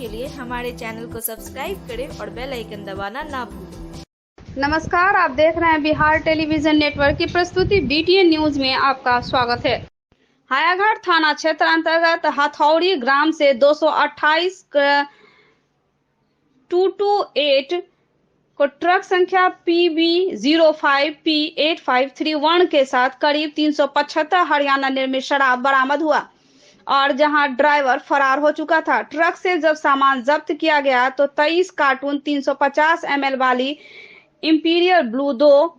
के लिए हमारे चैनल को सब्सक्राइब करें और बेल आइकन दबाना ना भूलें। नमस्कार, आप देख रहे हैं बिहार टेलीविजन नेटवर्क की प्रस्तुति BTN न्यूज में आपका स्वागत है। हायाघाट थाना क्षेत्र अंतर्गत हथौड़ी ग्राम से 228 228 को ट्रक संख्या PB05P8531 के साथ करीब 375 हरियाणा निर्मित शराब बरामद हुआ और जहां ड्राइवर फरार हो चुका था। ट्रक से जब सामान जब्त किया गया तो 23 कार्टून 350 ml वाली imperial blue 2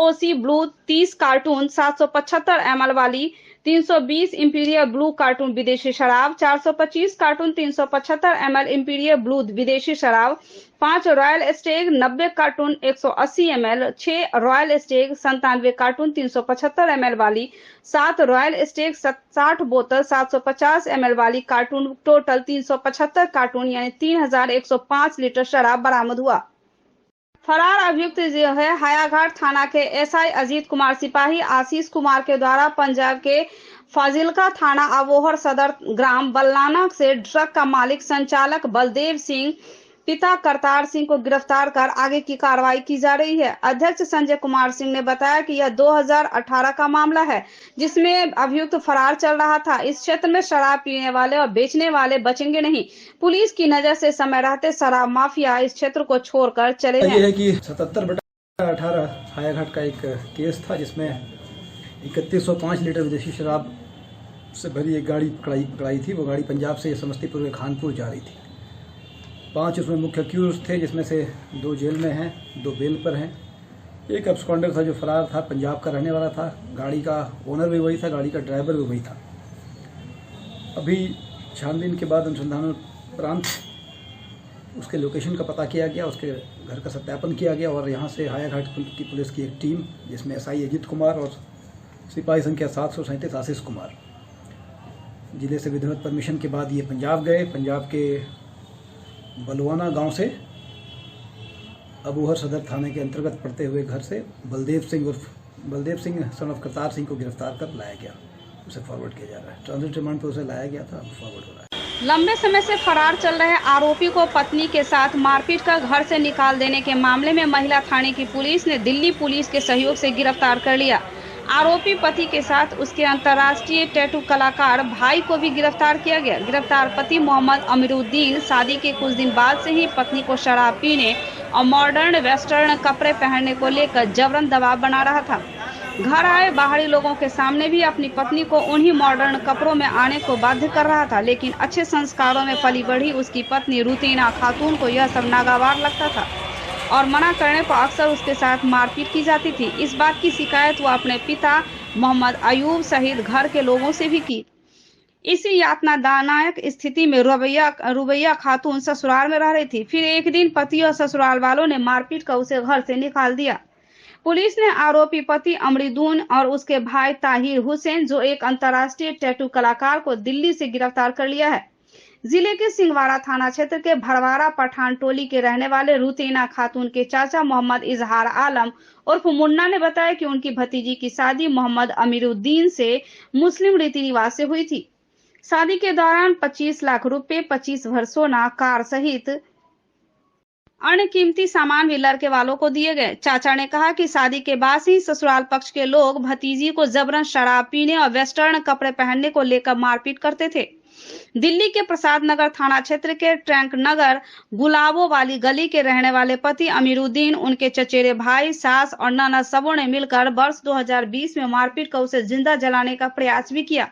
OC blue, 30 cartoon 775 ml वाली 320 इंपीरियल ब्लू कार्टून विदेशी शराब, 425 कार्टून 375 ml इंपीरियल ब्लू विदेशी शराब, 5 royal स्टेग 90 cartoon 180 ml, 6 royal स्टेग 97 cartoon 375 ml वाली, 7 रॉयल स्टेग 60 बोतल 750 ml वाली कार्टून, टोटल 375 कार्टून यानी 3105 लीटर शराब बरामद हुआ। फरार अभियुक्त जो है हायाघाट थाना के SI अजीत कुमार सिपाही आशीष कुमार के द्वारा पंजाब के फाजिलका थाना अबोहर सदर ग्राम बल्लाना से ट्रक का मालिक संचालक बलदेव सिंह पिता करतार सिंह को गिरफ्तार कर आगे की कार्रवाई की जा रही है। अध्यक्ष संजय कुमार सिंह ने बताया कि यह 2018 का मामला है जिसमें अभियुक्त फरार चल रहा था। इस क्षेत्र में शराब पीने वाले और बेचने वाले बचेंगे नहीं। पुलिस की नजर से समय रहते शराब माफिया इस क्षेत्र को छोड़कर चले हैं। ये है कि 77/18 हायाघाट का एक केस था जिसमें 3105 लीटर विदेशी शराब से भरी एक गाड़ी पकड़ाई थी। वो गाड़ी पंजाब से समस्तीपुर के खानपुर जा रही थी। 5 उसमें मुख्य अक्यूज थे जिसमें से 2 जेल में हैं, 2 बेल पर हैं। एक अब्सकॉन्डर था जो फरार था, पंजाब का रहने वाला था। गाड़ी का ओनर भी वही था, गाड़ी का ड्राइवर भी वही था। अभी छानबीन के बाद अनुसंधान उपरांत उसके लोकेशन का पता किया गया, उसके घर का सत्यापन किया गया और यहाँ से हायाघाट की पुलिस की एक टीम जिसमें SI अजीत कुमार और सिपाही संख्या 737 आशीष कुमार जिले से विधिवत परमिशन के बाद ये पंजाब गए। पंजाब के बलवाना गांव से अबोहर सदर थाने के अंतर्गत पड़ते हुए घर से बलदेव सिंह सन ऑफ करतार सिंह को गिरफ्तार कर लाया गया। उसे फॉरवर्ड किया जा रहा है। ट्रांजिट रिमांड पर उसे लाया गया था, अब फॉरवर्ड हो रहा है। लंबे समय से फरार चल रहे आरोपी को पत्नी के साथ मारपीट कर घर से निकाल देने के मामले में महिला थाने की पुलिस ने दिल्ली पुलिस के सहयोग से गिरफ्तार कर लिया। आरोपी पति के साथ उसके अंतर्राष्ट्रीय टैटू कलाकार भाई को भी गिरफ्तार किया गया। गिरफ्तार पति मोहम्मद अमीरुद्दीन शादी के कुछ दिन बाद से ही पत्नी को शराब पीने और मॉडर्न वेस्टर्न कपड़े पहनने को लेकर जबरन दबाव बना रहा था। घर आए बाहरी लोगों के सामने भी अपनी पत्नी को उन्हीं मॉडर्न कपड़ों में आने को बाध्य कर रहा था, लेकिन अच्छे संस्कारों में पली बढ़ी उसकी पत्नी रुतीना खातून को यह सब नागवार लगता था और मना करने पर अक्सर उसके साथ मारपीट की जाती थी। इस बात की शिकायत वो अपने पिता मोहम्मद अयूब सहित घर के लोगों से भी की। इसी यातनादायक स्थिति में रुबैया खातून ससुराल में रह रही थी। फिर एक दिन पति और ससुराल वालों ने मारपीट कर उसे घर से निकाल दिया। पुलिस ने आरोपी पति अमरीदून और उसके भाई ताहिर हुसैन जो एक अंतर्राष्ट्रीय टैटू कलाकार को दिल्ली से गिरफ्तार कर लिया है। जिले के सिंहवाड़ा थाना क्षेत्र के भरवाड़ा पठान टोली के रहने वाले रुतीना खातून के चाचा मोहम्मद इजहार आलम उर्फ मुन्ना ने बताया कि उनकी भतीजी की शादी मोहम्मद अमीरुद्दीन से मुस्लिम रीति रिवाज से हुई थी। शादी के दौरान 25 लाख रुपए, 25 भर सोना, कार सहित अन्य कीमती सामान भी लड़के वालों को दिए गए। चाचा ने कहा कि शादी के बाद ही ससुराल पक्ष के लोग भतीजी को जबरन शराब पीने और वेस्टर्न कपड़े पहनने को लेकर मारपीट करते थे। दिल्ली के प्रसाद नगर थाना क्षेत्र के ट्रैंक नगर गुलाबो वाली गली के रहने वाले पति अमीरुद्दीन, उनके चचेरे भाई, सास और ननद सबों ने मिलकर वर्ष 2020 में मारपीट कर उसे जिंदा जलाने का प्रयास भी किया,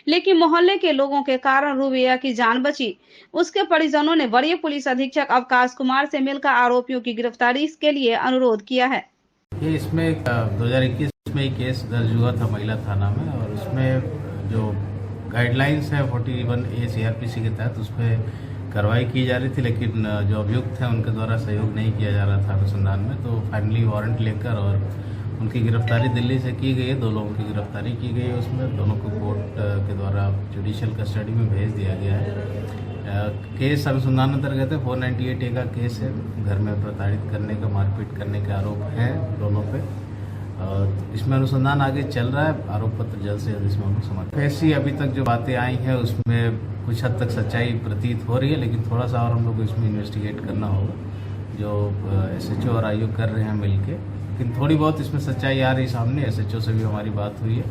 लेकिन मोहल्ले के लोगों के कारण रुबैया की जान बची। उसके परिजनों ने वरीय पुलिस अधीक्षक अवकाश कुमार से मिलकर आरोपियों की गिरफ्तारी के लिए अनुरोध किया है। ये इसमें 2021 में केस दर्ज हुआ था महिला थाना में और उसमें जो गाइडलाइंस है 41A CRPC के तहत उस पर कार्रवाई की जा रही थी, लेकिन जो अभियुक्त हैं उनके द्वारा सहयोग नहीं किया जा रहा था अनुसंधान में। तो फाइनली वारंट लेकर और उनकी गिरफ्तारी दिल्ली से की गई है। 2 लोगों की गिरफ्तारी की गई है। उसमें दोनों को कोर्ट के द्वारा जुडिशियल कस्टडी में भेज दिया गया है। केस अनुसंधान अंतर्गत है 498A का केस है। घर में प्रताड़ित करने का, मारपीट करने के आरोप है दोनों पे। और इसमें अनुसंधान आगे चल रहा है। आरोप पत्र जल्द से जल्द इसमें हम लोग समर्पित। ऐसी अभी तक जो बातें आई हैं उसमें कुछ हद तक सच्चाई प्रतीत हो रही है, लेकिन थोड़ा सा और हम लोग को इसमें इन्वेस्टिगेट करना होगा, जो SHO और आयोग कर रहे हैं मिलके। लेकिन थोड़ी बहुत इसमें सच्चाई आ रही सामने। SHO से भी हमारी बात हुई है,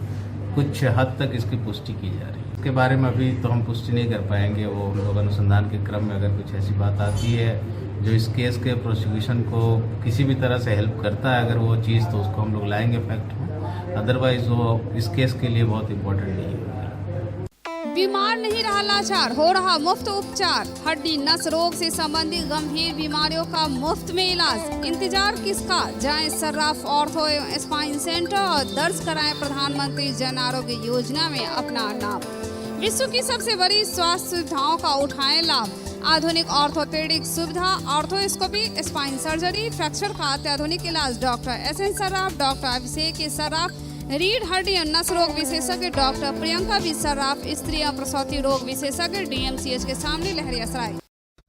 कुछ हद तक इसकी पुष्टि की जा रही है। इसके बारे में अभी तो हम पुष्टि नहीं कर पाएंगे। वो हम लोग अनुसंधान के क्रम में अगर कुछ ऐसी बात आती है जो इस केस के प्रोसिक्यूशन को किसी भी तरह से हेल्प करता है, अगर वो चीज़, तो उसको हम लोग लाएंगे फैक्ट में। अदरवाइज वो इस केस के लिए बहुत इम्पोर्टेंट नहीं है। बीमार नहीं रहा लाचार, हो रहा मुफ्त उपचार। हड्डी नस रोग से संबंधित गंभीर बीमारियों का मुफ्त में इलाज। इंतजार किसका, जाएं सर्राफ ऑर्थो एवं स्पाइन सेंटर और दर्ज कराएं प्रधानमंत्री जन आरोग्य योजना में अपना नाम। विश्व की सबसे बड़ी स्वास्थ्य सुविधाओं का उठाएं लाभ। आधुनिक ऑर्थोपेडिक सुविधा, ऑर्थोस्कोपी, स्पाइन सर्जरी, फ्रैक्चर का अत्याधुनिक इलाज। डॉक्टर SN सर्राफ, डॉक्टर अभिषेक सर्राफ, रीढ़ हड्डी और नस रोग विशेषज्ञ डॉक्टर प्रियंका बी सर्राफ, स्त्री और प्रसूति रोग विशेषज्ञ DMCH के सामने लहरियासराय।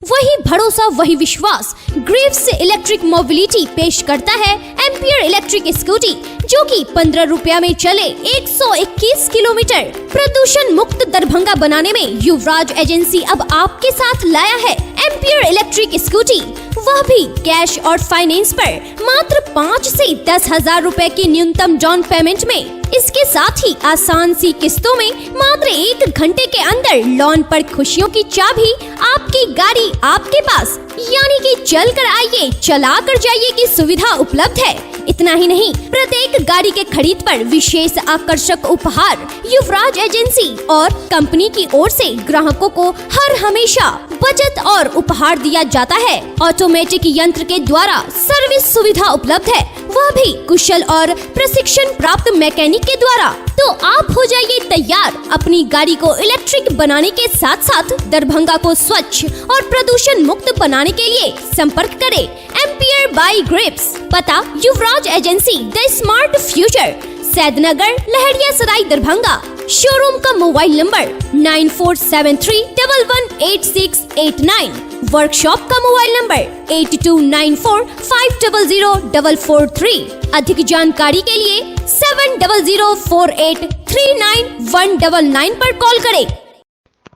वही भरोसा वही विश्वास, ग्रेव्स इलेक्ट्रिक मोबिलिटी पेश करता है एम्पियर इलेक्ट्रिक स्कूटी, जो कि 15 रुपया में चले 121 किलोमीटर। प्रदूषण मुक्त दरभंगा बनाने में युवराज एजेंसी अब आपके साथ लाया है एम्पियर इलेक्ट्रिक स्कूटी, वह भी कैश और फाइनेंस पर मात्र 5 से 10,000 रुपए की न्यूनतम डाउन पेमेंट में। इसके साथ ही आसान सी किस्तों में मात्र 1 घंटे के अंदर लॉन पर खुशियों की चाबी, आपकी गाड़ी आपके पास, यानी कि चल कर आइए चला कर जाइए की सुविधा उपलब्ध है। इतना ही नहीं, प्रत्येक गाड़ी के खरीद पर विशेष आकर्षक उपहार युवराज एजेंसी और कंपनी की ओर से ग्राहकों को हर हमेशा बचत और उपहार दिया जाता है। ऑटोमेटिक यंत्र के द्वारा सर्विस सुविधा उपलब्ध है, वह भी कुशल और प्रशिक्षण प्राप्त मैकेनिक के द्वारा। तो आप हो जाइए तैयार अपनी गाड़ी को इलेक्ट्रिक बनाने के साथ साथ दरभंगा को स्वच्छ और प्रदूषण मुक्त बनाने के लिए संपर्क करें एम्पियर बाई ग्रिप्स। पता Yuvraj agency, the smart future, Saidnagar, Laheriasarai, Darbhanga. Showroom का मोबाइल नंबर 9473118689। वर्कशॉप का मोबाइल नंबर 8294500443। अधिक जानकारी के लिए 7004839199 पर कॉल करें।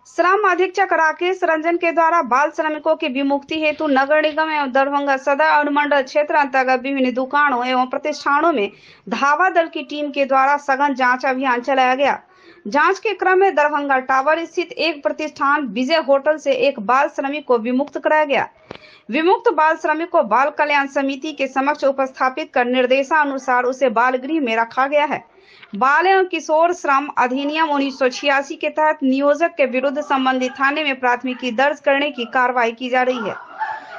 श्रम अधीक्षक राकेश रंजन के द्वारा बाल श्रमिकों की विमुक्ति हेतु नगर निगम एवं दरभंगा सदर अनुमंडल क्षेत्र अंतर्गत विभिन्न दुकानों एवं प्रतिष्ठानों में धावा दल की टीम के द्वारा सघन जांच अभियान चलाया गया। जांच के क्रम में दरभंगा टावर स्थित एक प्रतिष्ठान विजय होटल से एक बाल श्रमिक को विमुक्त कराया गया। विमुक्त बाल श्रमिक को बाल कल्याण समिति के समक्ष उपस्थापित कर निर्देशानुसार उसे बाल गृह में रखा गया है। बाल एवं किशोर श्रम अधिनियम 1986 के तहत नियोजक के विरुद्ध संबंधित थाने में प्राथमिकी दर्ज करने की कार्रवाई की जा रही है।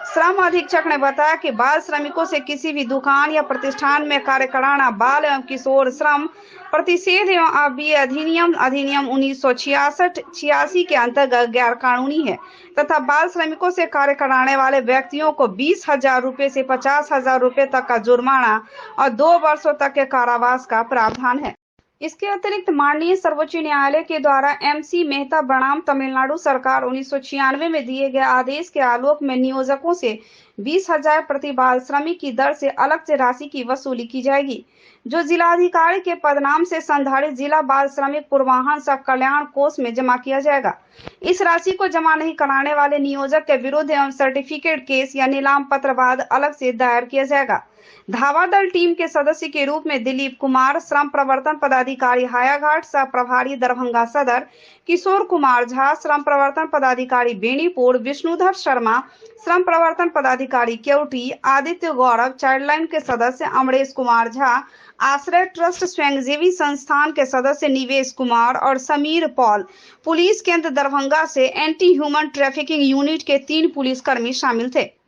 श्रम अधीक्षक ने बताया कि बाल श्रमिकों से किसी भी दुकान या प्रतिष्ठान में कार्य कराना बाल एवं किशोर श्रम प्रतिषेध एवं अभी अधिनियम 1986 के अंतर्गत गैर कानूनी है तथा बाल श्रमिकों से कार्य कराने वाले व्यक्तियों को 20,000 रुपए से 50,000 रुपए तक का जुर्माना और 2 वर्षों तक के कारावास का प्रावधान है। इसके अतिरिक्त माननीय सर्वोच्च न्यायालय के द्वारा MC मेहता बनाम तमिलनाडु सरकार 1996 में दिए गए आदेश के आलोक में नियोजकों से 20,000 प्रति बाल श्रमिक की दर से अलग से राशि की वसूली की जाएगी, जो जिलाधिकारी के पदनाम से संधारित जिला बाल श्रमिक पूर्वाहन सह कल्याण कोष में जमा किया जाएगा। इस राशि को जमा नहीं कराने वाले नियोजक के विरुद्ध एवं सर्टिफिकेट केस या नीलाम पत्र बाद अलग से दायर किया जाएगा। धावा दल टीम के सदस्य के रूप में दिलीप कुमार श्रम प्रवर्तन पदाधिकारी हायाघाट, सह प्रभारी दरभंगा सदर किशोर कुमार झा, श्रम प्रवर्तन पदाधिकारी बेनीपुर विष्णुधर शर्मा, श्रम प्रवर्तन पदाधिकारी केवटी आदित्य गौरव, चाइल्डलाइन के सदस्य अमरेश कुमार झा, आश्रय ट्रस्ट स्वयंसेवी संस्थान के सदस्य निवेश कुमार और समीर पॉल, पुलिस केंद्र दरभंगा से एंटी ह्यूमन ट्रैफिकिंग यूनिट के 3 पुलिसकर्मी शामिल थे।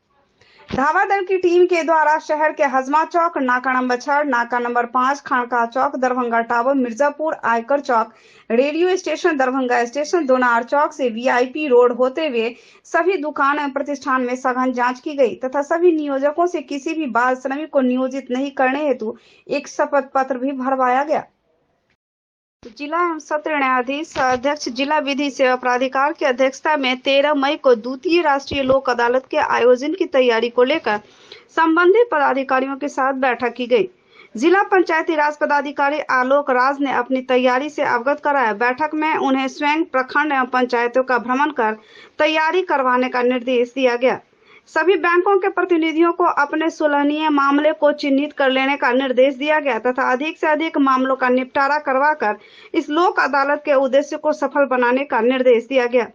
धावा दल की टीम के द्वारा शहर के हजमा चौक, नाका नंबर 6, नाका number 5, Khanka Chowk, Darbhanga tower, Mirzapur, Aaykar Chowk, radio station, Darbhanga station, Donar Chowk से VIP रोड होते हुए सभी दुकान एवं प्रतिष्ठान में सघन जांच की गई तथा सभी नियोजकों से किसी भी बाल श्रमिक को नियोजित नहीं करने हेतु एक शपथ पत्र भी भरवाया गया। जिला एवं सत्र न्यायाधीश अध्यक्ष जिला विधि सेवा प्राधिकार की अध्यक्षता में 13 मई को द्वितीय राष्ट्रीय लोक अदालत के आयोजन की तैयारी को लेकर संबंधित पदाधिकारियों के साथ बैठक की गई, जिला पंचायती राज पदाधिकारी आलोक राज ने अपनी तैयारी से अवगत कराया। बैठक में उन्हें स्वयं प्रखंड एवं पंचायतों का भ्रमण कर तैयारी करवाने का निर्देश दिया गया। सभी बैंकों के प्रतिनिधियों को अपने सुलहनीय मामले को चिन्हित कर लेने का निर्देश दिया गया तथा अधिक से अधिक मामलों का निपटारा करवाकर इस लोक अदालत के उद्देश्य को सफल बनाने का निर्देश दिया गया।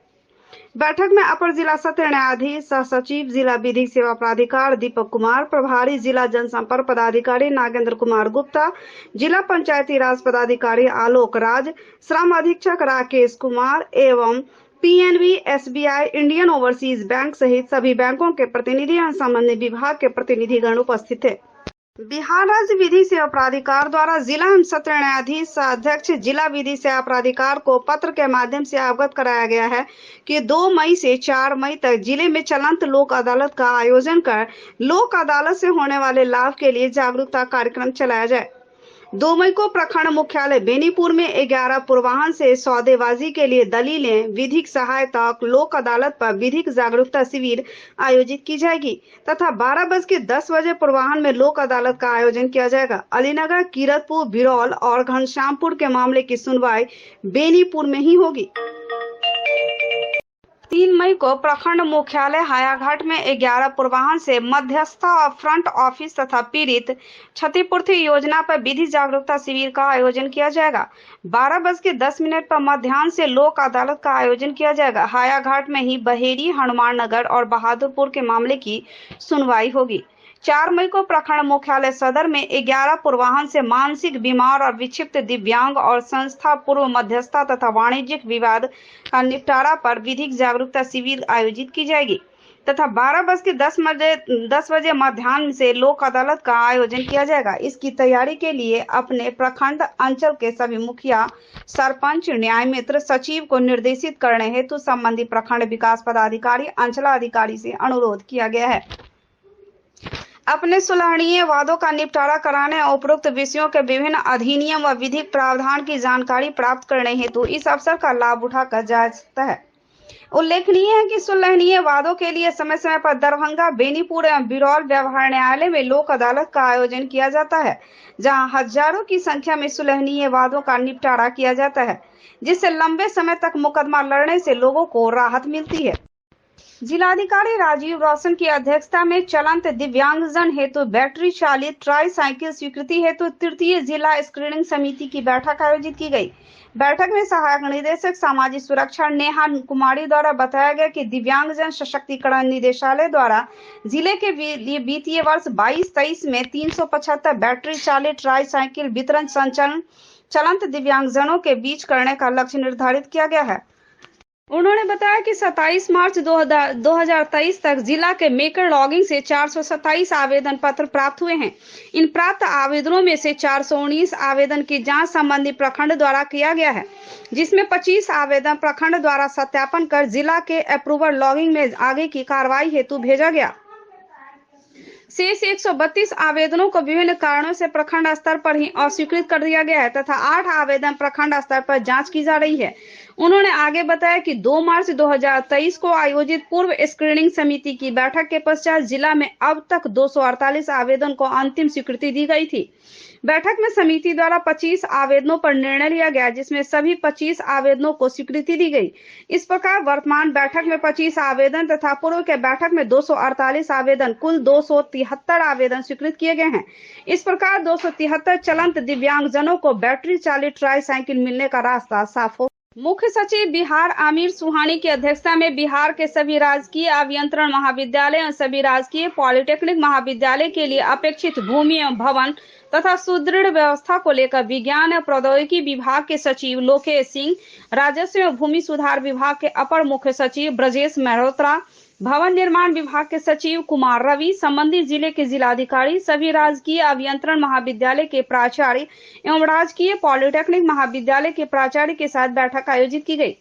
बैठक में अपर जिला सत्र न्यायाधीश सह सचिव जिला विधिक सेवा प्राधिकार दीपक कुमार, प्रभारी जिला जनसंपर्क पदाधिकारी नागेंद्र कुमार गुप्ता, जिला पंचायती राज पदाधिकारी आलोक राज, श्रम अधीक्षक राकेश कुमार एवं PNB, SBI, Indian overseas bank सहित सभी बैंकों के प्रतिनिधि एवं संबंधित विभाग के प्रतिनिधिगण उपस्थित थे। बिहार राज्य विधि सेवा प्राधिकार द्वारा जिला एवं सत्र न्यायाधीश सह अध्यक्ष जिला विधि सेवा प्राधिकार को पत्र के माध्यम से अवगत कराया गया है कि 2 मई से 4 मई तक जिले में चलंत लोक अदालत का आयोजन कर लोक अदालत से होने वाले लाभ के लिए जागरूकता कार्यक्रम चलाया जाए। 2 मई को प्रखंड मुख्यालय बेनीपुर में 11 पूर्वाह्न से सौदेबाजी के लिए दलीलें, विधिक सहायता, लोक अदालत पर विधिक जागरूकता शिविर आयोजित की जाएगी तथा 12:10 पूर्वाह्न में लोक अदालत का आयोजन किया जाएगा। अलीनगर, कीरतपुर, बिरौल और घनश्यामपुर के मामले की सुनवाई बेनीपुर में ही होगी। 3 मई को प्रखंड मुख्यालय हायाघाट में 11 पूर्वाह्न से मध्यस्थता और फ्रंट ऑफिस तथा पीड़ित क्षतिपूर्ति योजना पर विधि जागरूकता शिविर का आयोजन किया जाएगा। 12:10 पर मध्याह्न से लोक अदालत का आयोजन किया जाएगा। हायाघाट में ही बहेरी, हनुमान नगर और बहादुरपुर के मामले की सुनवाई होगी। 4 मई को प्रखंड मुख्यालय सदर में 11 पूर्वाह्न से मानसिक बीमार और विक्षिप्त दिव्यांग और संस्था पूर्व मध्यस्थता तथा वाणिज्यिक विवाद का निपटारा पर विधिक जागरूकता शिविर आयोजित की जाएगी तथा 12:10 मध्याह्न से लोक अदालत का आयोजन किया जाएगा। इसकी तैयारी के लिए अपने प्रखंड अंचल के सभी मुखिया, सरपंच, न्याय मित्र, सचिव को निर्देशित करने हेतु संबंधित प्रखंड विकास पदाधिकारी, अंचलाधिकारी से अनुरोध किया गया है। अपने सुलहनीय वादों का निपटारा कराने और उपरोक्त विषयों के विभिन्न अधिनियम व विधिक प्रावधान की जानकारी प्राप्त करने हेतु इस अवसर का लाभ उठाकर जा सकता है। उल्लेखनीय है कि सुलहनीय वादों के लिए समय समय पर दरभंगा, बेनीपुर एवं बिरौल व्यवहार न्यायालय में लोक अदालत का आयोजन किया जाता है, जहां हजारों की संख्या में सुलहनीय वादों का निपटारा किया जाता है, जिससे लंबे समय तक मुकदमा लड़ने से लोगों को राहत मिलती है। जिलाधिकारी राजीव रोशन की अध्यक्षता में चलंत दिव्यांगजन हेतु बैटरी चालित ट्राई साइकिल स्वीकृति हेतु तृतीय जिला स्क्रीनिंग समिति की बैठक आयोजित की गई। बैठक में सहायक निदेशक सामाजिक सुरक्षा नेहा कुमारी द्वारा बताया गया कि दिव्यांगजन सशक्तिकरण निदेशालय द्वारा जिले के वित्तीय वर्ष 22-23 में 375 बैटरी चालित ट्राई साइकिल वितरण संचालन चलंत दिव्यांगजनों के बीच करने का लक्ष्य निर्धारित किया गया है। उन्होंने बताया कि 27 मार्च 2023 तक जिला के मेकर लॉगिंग से 427 आवेदन पत्र प्राप्त हुए हैं। इन प्राप्त आवेदनों में से 419 आवेदन की जांच संबंधित प्रखंड द्वारा किया गया है, जिसमें 25 आवेदन प्रखंड द्वारा सत्यापन कर जिला के अप्रूवल लॉगिंग में आगे की कार्रवाई हेतु भेजा गया। शेष 132 आवेदनों को विभिन्न कारणों से प्रखंड स्तर पर ही अस्वीकृत कर दिया गया है तथा 8 आवेदन प्रखंड स्तर पर जांच की जा रही है। उन्होंने आगे बताया कि 2 मार्च 2023 को आयोजित पूर्व स्क्रीनिंग समिति की बैठक के पश्चात जिला में अब तक 248 आवेदन को अंतिम स्वीकृति दी गई थी। बैठक में समिति द्वारा 25 आवेदनों पर निर्णय लिया गया, जिसमें सभी 25 आवेदनों को स्वीकृति दी गई। इस प्रकार वर्तमान बैठक में 25 आवेदन तथा पूर्व के बैठक में 248 आवेदन, कुल 273 आवेदन स्वीकृत किए गए हैं। इस प्रकार 273 चलंत दिव्यांगजनों को बैटरी चालित ट्राई साइकिल मिलने का रास्ता साफ हो। मुख्य सचिव बिहार आमिर सुहानी की अध्यक्षता में बिहार के सभी राजकीय अभियंत्रण महाविद्यालय और सभी राजकीय पॉलिटेक्निक महाविद्यालय के लिए अपेक्षित भूमि एवं भवन तथा सुदृढ़ व्यवस्था को लेकर विज्ञान एवं प्रौद्योगिकी विभाग के सचिव लोकेश सिंह, राजस्व एवं भूमि सुधार विभाग के अपर मुख्य सचिव ब्रजेश मेहरोत्रा, भवन निर्माण विभाग के सचिव कुमार रवि, संबंधित जिले के जिलाधिकारी, सभी राजकीय अभियंत्रण महाविद्यालय के प्राचार्य एवं राजकीय पॉलिटेक्निक महाविद्यालय के प्राचार्य के साथ बैठक आयोजित की गई।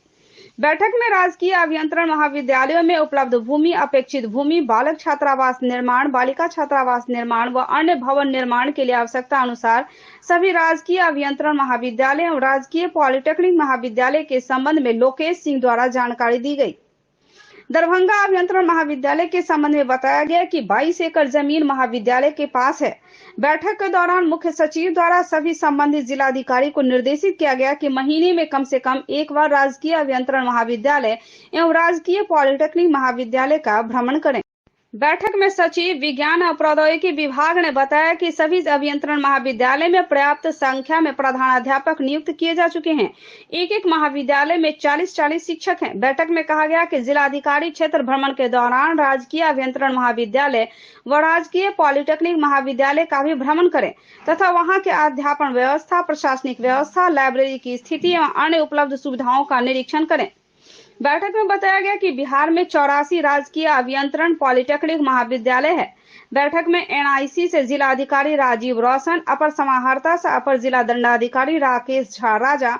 बैठक में राजकीय अभियंत्रण महाविद्यालयों में उपलब्ध भूमि, अपेक्षित भूमि, बालक छात्रावास निर्माण, बालिका छात्रावास निर्माण व अन्य भवन निर्माण के लिए आवश्यकता अनुसार सभी राजकीय अभियंत्रण महाविद्यालय एवं राजकीय पॉलिटेक्निक महाविद्यालय के संबंध में लोकेश सिंह द्वारा जानकारी दी गई। दरभंगा अभियंत्रण महाविद्यालय के संबंध में बताया गया कि 22 एकड़ जमीन महाविद्यालय के पास है। बैठक के दौरान मुख्य सचिव द्वारा सभी संबंधित जिलाधिकारी को निर्देशित किया गया कि महीने में कम से कम एक बार राजकीय अभियंत्रण महाविद्यालय एवं राजकीय पॉलिटेक्निक महाविद्यालय का भ्रमण करें। बैठक में सचिव विज्ञान और प्रौद्योगिकी विभाग ने बताया कि सभी अभियंत्रण महाविद्यालय में पर्याप्त संख्या में प्रधानाध्यापक नियुक्त किए जा चुके हैं। एक एक महाविद्यालय में 40-40 शिक्षक हैं। बैठक में कहा गया कि जिलाधिकारी क्षेत्र भ्रमण के दौरान राजकीय अभियंत्रण महाविद्यालय व राजकीय पॉलिटेक्निक महाविद्यालय का भी भ्रमण करें तथा वहां के अध्यापन व्यवस्था, प्रशासनिक व्यवस्था, लाइब्रेरी की स्थिति एवं अन्य उपलब्ध सुविधाओं का निरीक्षण करें। बैठक में बताया गया कि बिहार में 84 राजकीय अभियंत्रण पॉलिटेक्निक महाविद्यालय है। बैठक में एनआईसी से जिला अधिकारी राजीव रोशन, अपर समाहर्ता से अपर जिला दंडाधिकारी राकेश झा राजा,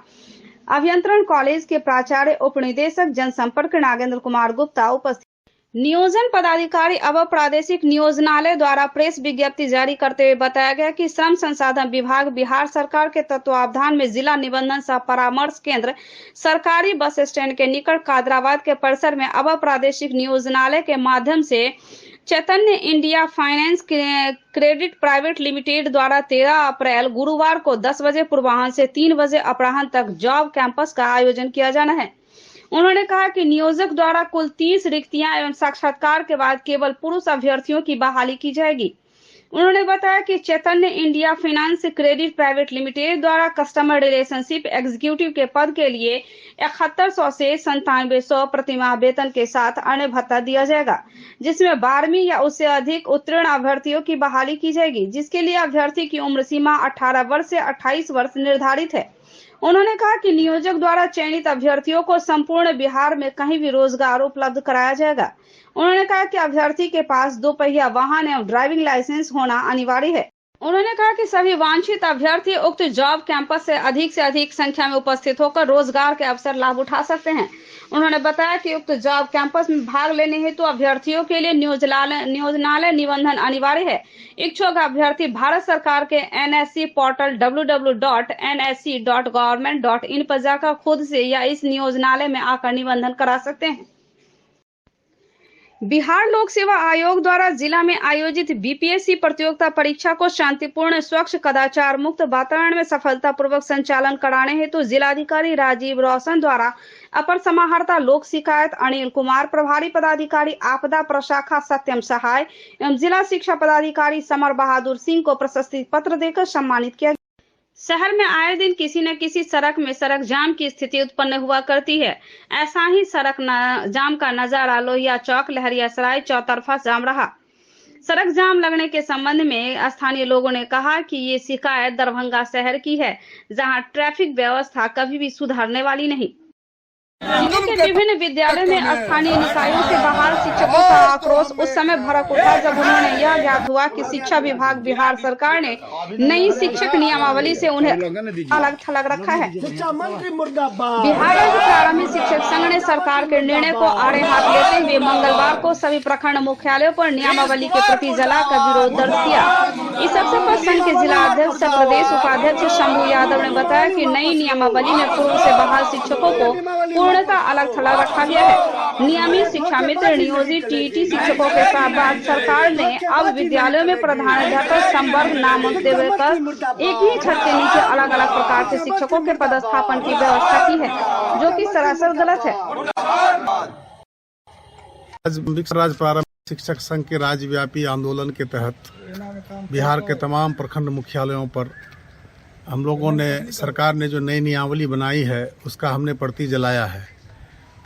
अभियंत्रण कॉलेज के प्राचार्य, उप निदेशक जनसंपर्क नागेंद्र कुमार गुप्ता उपस्थित। नियोजन पदाधिकारी अवर प्रादेशिक नियोजनालय द्वारा प्रेस विज्ञप्ति जारी करते हुए बताया गया कि श्रम संसाधन विभाग बिहार सरकार के तत्वावधान में जिला निबंधन सह परामर्श केंद्र सरकारी बस स्टैंड के निकट कादराबाद के परिसर में अवर प्रादेशिक नियोजनालय के माध्यम से Chaitanya India finance credit private limited द्वारा 13 अप्रैल गुरुवार को 10 बजे पूर्वाह्न से 3 बजे अपराह्न तक जॉब कैंपस का आयोजन किया जाना है। उन्होंने कहा कि नियोजक द्वारा कुल 30 रिक्तियां एवं साक्षात्कार के बाद केवल पुरुष अभ्यर्थियों की बहाली की जाएगी। उन्होंने बताया कि Chaitanya India finance credit private limited द्वारा कस्टमर रिलेशनशिप एग्जीक्यूटिव के पद के लिए 7100 से 9700 प्रतिमाह वेतन के साथ अन्य भत्ता दिया जाएगा, जिसमें 12वीं या उससे अधिक उत्तीर्ण अभ्यर्थियों की बहाली की जाएगी, जिसके लिए अभ्यर्थी की उम्र सीमा 18 वर्ष से 28 वर्ष निर्धारित है। उन्होंने कहा कि नियोजक द्वारा चयनित अभ्यर्थियों को संपूर्ण बिहार में कहीं भी रोजगार उपलब्ध कराया जाएगा। उन्होंने कहा कि अभ्यर्थी के पास 2 पहिया वाहन एवं ड्राइविंग लाइसेंस होना अनिवार्य है। उन्होंने कहा कि सभी वांछित अभ्यर्थी उक्त जॉब कैंपस से अधिक संख्या में उपस्थित होकर रोजगार के अवसर लाभ उठा सकते हैं। उन्होंने बताया कि उक्त जॉब कैंपस में भाग लेने हेतु अभ्यर्थियों के लिए नियोजनालय निबंधन अनिवार्य है। इच्छुक अभ्यर्थी भारत सरकार के NSC पोर्टल www.nsc.government.in पर जाकर खुद से या इस नियोजनालय में आकर निबंधन करा सकते हैं। बिहार लोक सेवा आयोग द्वारा जिला में आयोजित बीपीएससी प्रतियोगिता परीक्षा को शांतिपूर्ण, स्वच्छ, कदाचार मुक्त वातावरण में सफलतापूर्वक संचालन कराने हेतु जिलाधिकारी राजीव रोशन द्वारा अपर समाहर्ता लोक शिकायत अनिल कुमार, प्रभारी पदाधिकारी आपदा प्रशाखा सत्यम सहाय एवं जिला शिक्षा पदाधिकारी समर बहादुर सिंह को प्रशस्ति पत्र देकर सम्मानित किया। शहर में आए दिन किसी न किसी सड़क में सड़क जाम की स्थिति उत्पन्न हुआ करती है। ऐसा ही सड़क जाम का नजारा लोहिया चौक, लहरियासराय चौतरफा जाम रहा। सड़क जाम लगने के संबंध में स्थानीय लोगों ने कहा कि ये शिकायत दरभंगा शहर की है, जहां ट्रैफिक व्यवस्था कभी भी सुधरने वाली नहीं। जिले के विभिन्न विद्यालयों में स्थानीय निकायों से बाहर शिक्षकों का आक्रोश उस समय भड़क उठा जब उन्होंने यह ज्ञात हुआ कि शिक्षा विभाग बिहार सरकार ने नई शिक्षक नियमावली से उन्हें अलग थलग रखा है। बिहार राज्य प्रारंभिक शिक्षक संघ ने सरकार के निर्णय को आड़े हाथ लेते हुए मंगलवार को सभी प्रखंड मुख्यालयों पर नियमावली के प्रति जलाकर विरोध दर्ज किया। इस अवसर पर संघ के जिला अध्यक्ष सह प्रदेश उपाध्यक्ष शंभू यादव ने बताया कि नई नियमावली में पूर्व से बहाल शिक्षकों को पूर्णतः अलग थलग रखा गया है। नियमित शिक्षा मित्र, नियोजित टीईटी शिक्षकों के साथ सरकार ने अब विद्यालयों में प्रधानाध्यापक संवर्ग नाम देकर एक ही छत के नीचे अलग अलग प्रकार के शिक्षकों के पदस्थापन की व्यवस्था की है, जो कि सरासर गलत है। राज्य प्रारंभिक शिक्षक संघ के राज्यव्यापी आंदोलन के तहत बिहार के तमाम प्रखंड मुख्यालयों पर हम लोगों ने, सरकार ने जो नई नियमावली बनाई है उसका हमने प्रति जलाया है।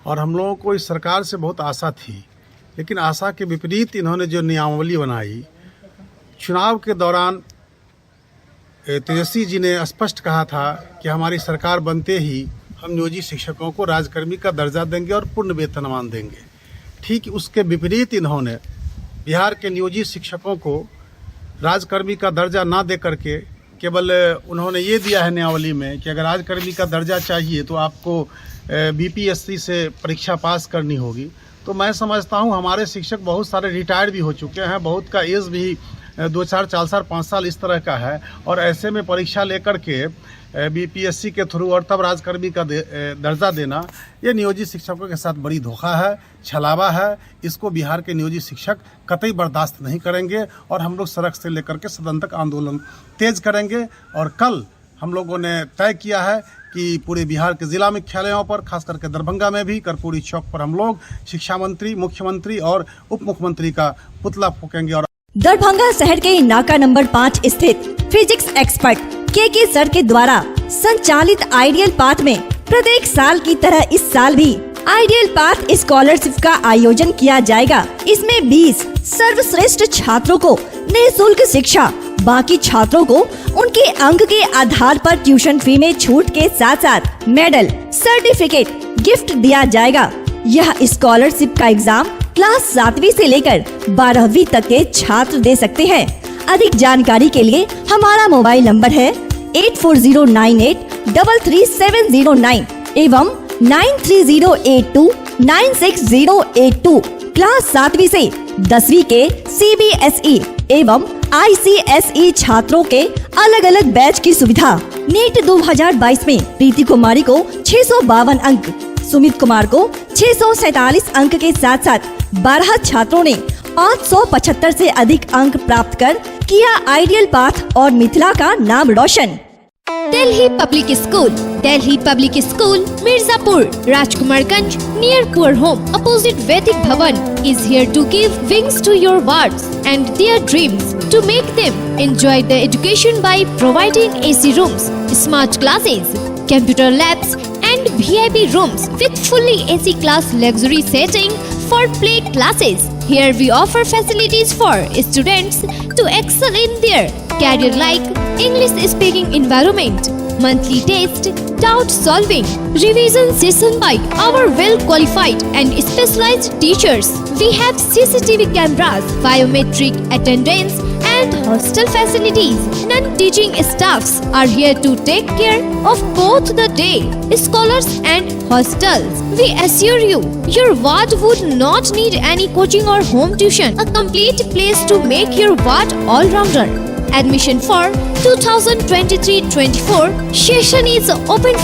और हम लोगों को इस सरकार से बहुत आशा थी, लेकिन आशा के विपरीत इन्होंने जो नियमावली बनाई, चुनाव के दौरान तेजस्वी जी ने स्पष्ट कहा था कि हमारी सरकार बनते ही हम नियोजित शिक्षकों को राजकर्मी का दर्जा देंगे और पूर्ण वेतनमान देंगे। ठीक उसके विपरीत इन्होंने बिहार के नियोजित शिक्षकों को राजकर्मी का दर्जा ना दे करके केवल उन्होंने ये दिया है नियमावली में कि अगर राजकर्मी का दर्जा चाहिए तो आपको बीपीएससी से परीक्षा पास करनी होगी। तो मैं समझता हूँ हमारे शिक्षक बहुत सारे रिटायर्ड भी हो चुके हैं, बहुत का एज भी 2 साल 4 साल 5 साल इस तरह का है, और ऐसे में परीक्षा लेकर के बीपीएससी के थ्रू और तब राजकर्मी का दर्जा देना, ये नियोजित शिक्षकों के साथ बड़ी धोखा है, छलावा है। इसको बिहार के नियोजित शिक्षक कतई बर्दाश्त नहीं करेंगे और हम लोग सड़क से लेकर के सदन तक आंदोलन तेज करेंगे। और कल हम लोगों ने तय किया है कि पूरे बिहार के जिला मुख्यालयों पर, खास करके दरभंगा में भी कर्पूरी चौक पर हम लोग शिक्षा मंत्री, मुख्यमंत्री और उप मुख्यमंत्री का पुतला फूकेंगे। और दरभंगा शहर के नाका नंबर 5 स्थित फिजिक्स एक्सपर्ट के सर के द्वारा संचालित आइडियल पाथ में प्रत्येक साल की तरह इस साल भी आइडियल पाथ स्कॉलरशिप का आयोजन किया जाएगा। इसमें 20 सर्वश्रेष्ठ छात्रों को निःशुल्क शिक्षा, बाकी छात्रों को उनके अंक के आधार पर ट्यूशन फी में छूट के साथ साथ मेडल, सर्टिफिकेट गिफ्ट दिया जाएगा। यह स्कॉलरशिप का एग्जाम क्लास 7वीं से लेकर 12वीं तक के छात्र दे सकते हैं। अधिक जानकारी के लिए हमारा मोबाइल नंबर है 8409833709 एवं 9308296082। क्लास 7वीं से 10वीं के CBSE एवं ICSE छात्रों के अलग अलग बैच की सुविधा। नीट 2022 में प्रीति कुमारी को 652 अंक, सुमित कुमार को 647 अंक के साथ साथ 12 छात्रों ने 575 से अधिक अंक प्राप्त कर किया आइडियल पाथ और मिथिला का नाम रोशन। Delhi Public School, Mirzapur, Rajkumarganj, near Poor Home, opposite Vedic Bhavan, is here to give wings to your words and their dreams, to make them enjoy the education by providing AC rooms, smart classes, computer labs and VIP rooms with fully AC class luxury setting for play classes. Here we offer facilities for students to excel in their career like English speaking environment, monthly test, doubt solving, revision session by our well qualified and specialized teachers. We have CCTV cameras, biometric attendance and hostel facilities. Non-teaching staffs are here to take care of both the day scholars and hostels. We assure you, your ward would not need any coaching or home tuition. A complete place to make your ward all-rounder. Admission for 2023-24 session is open.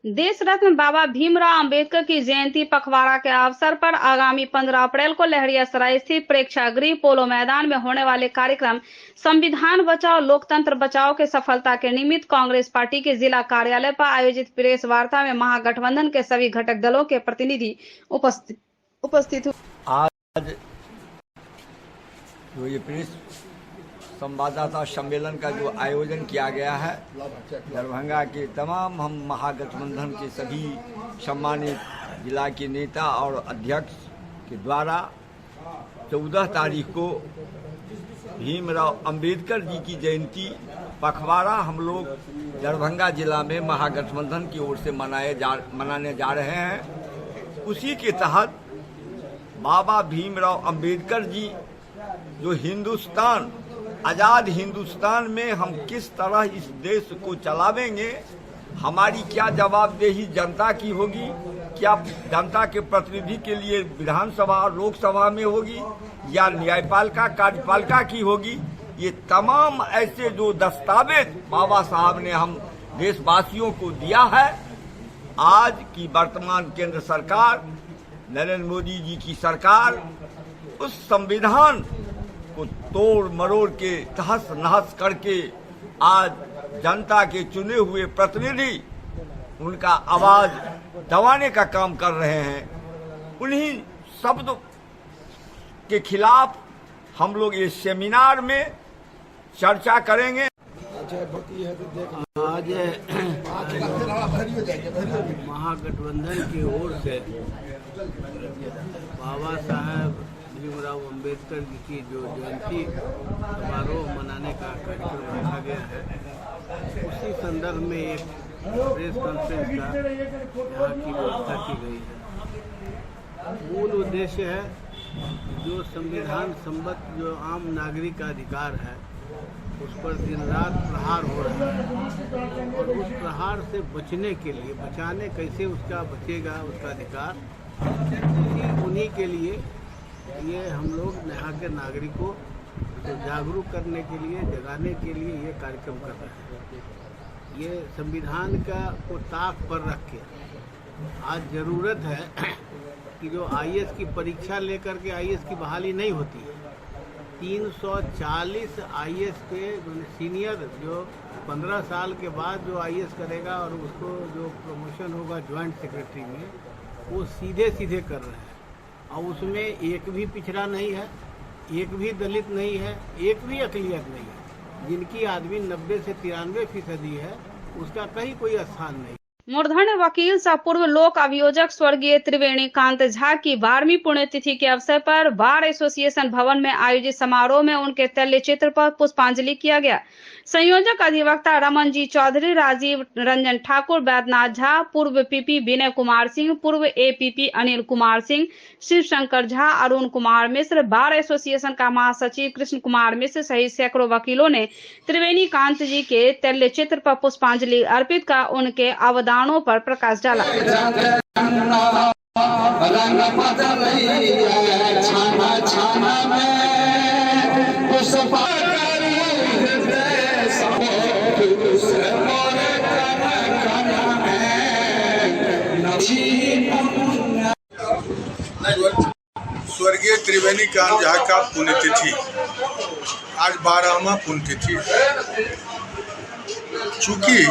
देश रत्न बाबा भीमराव अंबेडकर की जयंती पखवाड़ा के अवसर पर आगामी 15 अप्रैल को लहरियासराय स्थित प्रेक्षागृह पोलो मैदान में होने वाले कार्यक्रम संविधान बचाओ लोकतंत्र बचाओ के सफलता के निमित्त कांग्रेस पार्टी के जिला कार्यालय पर आयोजित प्रेस वार्ता में महागठबंधन के सभी घटक दलों के प्रतिनिधि उपस्थित हुए। आज जो ये प्रेस संवाददाता सम्मेलन का जो आयोजन किया गया है, दरभंगा के तमाम हम महागठबंधन के सभी सम्मानित जिला के नेता और अध्यक्ष के द्वारा 14 तारीख को भीमराव अंबेडकर जी की जयंती पखवाड़ा हम लोग दरभंगा जिला में महागठबंधन की ओर से मनाने जा रहे हैं। उसी के तहत बाबा भीमराव अंबेडकर जी जो हिंदुस्तान, आज़ाद हिंदुस्तान में हम किस तरह इस देश को चलावेंगे, हमारी क्या जवाबदेही जनता की होगी, क्या जनता के प्रतिनिधि के लिए विधानसभा और लोकसभा में होगी या न्यायपालिका कार्यपालिका की होगी, ये तमाम ऐसे जो दस्तावेज बाबा साहब ने हम देशवासियों को दिया है। आज की वर्तमान केंद्र सरकार, नरेंद्र मोदी जी की सरकार उस संविधान को तोड़ मरोड़ के तहस नहस करके आज जनता के चुने हुए प्रतिनिधि उनका आवाज दबाने का काम कर रहे हैं। उन्हीं शब्दों के खिलाफ हम लोग इस सेमिनार में चर्चा करेंगे। आज महागठबंधन की ओर से बाबा साहब भीमराव अंबेडकर जी की जो जयंती समारोह मनाने का कार्यक्रम रखा गया है, उसी संदर्भ में एक प्रेस कॉन्फ्रेंस का यहाँ की व्यवस्था की गई है। मूल उद्देश्य है जो संविधान सम्मत जो आम नागरिक का अधिकार है उस पर दिन रात प्रहार हो रहा है, और उस प्रहार से बचने के लिए, बचाने कैसे उसका बचेगा उसका अधिकार, उन्हीं के लिए ये हम लोग यहाँ के नागरिकों तो जागरूक करने के लिए, जगाने के लिए ये कार्यक्रम कर रहे हैं। ये संविधान को ताक पर रख के आज ज़रूरत है कि जो आईएएस की परीक्षा लेकर के आईएएस की बहाली नहीं होती है। 340 आईएएस के सीनियर जो 15 साल के बाद जो आईएएस करेगा और उसको जो प्रमोशन होगा ज्वाइंट सेक्रेटरी में, वो सीधे सीधे कर रहे हैं। और उसमें एक भी पिछड़ा नहीं है, एक भी दलित नहीं है, एक भी अक़लियत नहीं है। जिनकी आदमी 90 से 93% है, उसका कहीं कोई स्थान नहीं। मूर्धन्य वकील सह पूर्व लोक अभियोजक स्वर्गीय त्रिवेणी कांत झा की 12वीं पुण्यतिथि के अवसर पर बार एसोसिएशन भवन में आयोजित समारोह में उनके तैल्य चित्र पर पुष्पांजलि किया गया। संयोजक अधिवक्ता रमन जी चौधरी, राजीव रंजन ठाकुर, बैद्यनाथ झा, पूर्व पीपी विनय कुमार सिंह, पूर्व APP Anil Kumar Singh, Shiv Shankar Jha, Arun Kumar Mishra, bar association का महासचिव कृष्ण कुमार मिश्र सहित सैकड़ों वकीलों ने त्रिवेणी कांत जी के तैल्य चित्र पर पुष्पांजलि अर्पित कर उनके अवदानों पर प्रकाश डाला। स्वर्गीय त्रिवेणी कांत झा का पुण्यतिथि आज 12वां पुण्यतिथि। चूँकि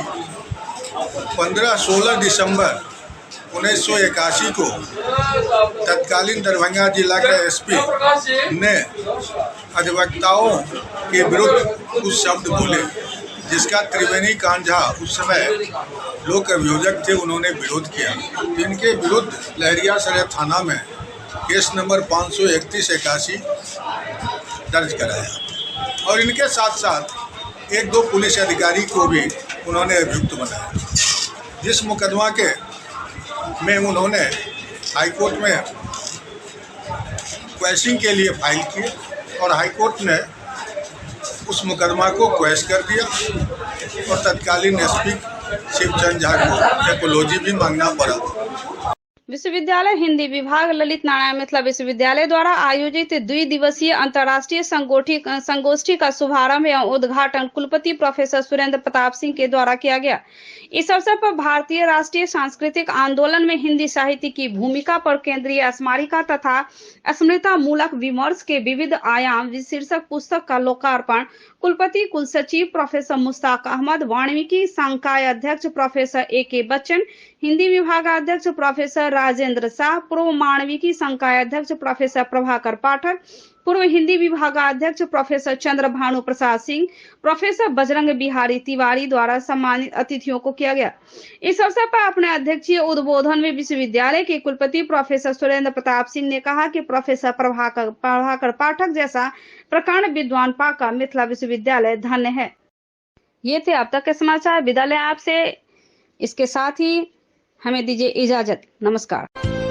15-16 दिसंबर 1981 को तत्कालीन दरभंगा जिला का एसपी ने अधिवक्ताओं के विरुद्ध कुछ शब्द बोले, जिसका त्रिवेणी कांत झा उस समय लोक अभियोजक थे, उन्होंने विरोध किया। इनके विरुद्ध लहरियासराय थाना में केस नंबर 531-81 दर्ज कराया और इनके साथ साथ 1-2 पुलिस अधिकारी को भी उन्होंने अभियुक्त बनाया। जिस मुकदमा के में उन्होंने हाईकोर्ट में क्वैशिंग के लिए फाइल किए और हाईकोर्ट ने उस मुकदमा को क्वैश कर दिया और तत्कालीन एसपी शिवचंद झा को एपोलॉजी भी मांगना पड़ा। विश्वविद्यालय हिंदी विभाग ललित नारायण मिथिला विश्वविद्यालय द्वारा आयोजित 2 दिवसीय अंतर्राष्ट्रीय संगोष्ठी का शुभारंभ एवं उद्घाटन कुलपति प्रोफेसर सुरेंद्र प्रताप सिंह के द्वारा किया गया। इस अवसर पर भारतीय राष्ट्रीय सांस्कृतिक आंदोलन में हिंदी साहित्य की भूमिका पर केंद्रीय स्मारिका तथा स्मृता मूलक विमर्श के विविध आयाम शीर्षक पुस्तक का लोकार्पण कुलपति कुलसचिव प्रोफेसर मुश्ताक अहमद, वाल्मीकि संकाय अध्यक्ष प्रोफेसर A.K. बच्चन, हिंदी विभाग अध्यक्ष प्रोफेसर राजेंद्र शाह, पूर्व मानविकी संकाय अध्यक्ष प्रोफेसर प्रभाकर पाठक, पूर्व हिंदी विभागाध्यक्ष प्रोफेसर चंद्र भानु प्रसाद सिंह, प्रोफेसर बजरंग बिहारी तिवारी द्वारा सम्मानित अतिथियों को किया गया। इस अवसर पर अपने अध्यक्षीय उद्बोधन में विश्वविद्यालय के कुलपति प्रोफेसर सुरेंद्र प्रताप सिंह ने कहा कि प्रोफेसर प्रभाकर पाठक जैसा प्रकांड विद्वान पाकर मिथिला विश्वविद्यालय धन्य है। ये थे अब तक के समाचार। विदा लें आपसे, इसके साथ ही हमें दीजिए इजाजत। नमस्कार।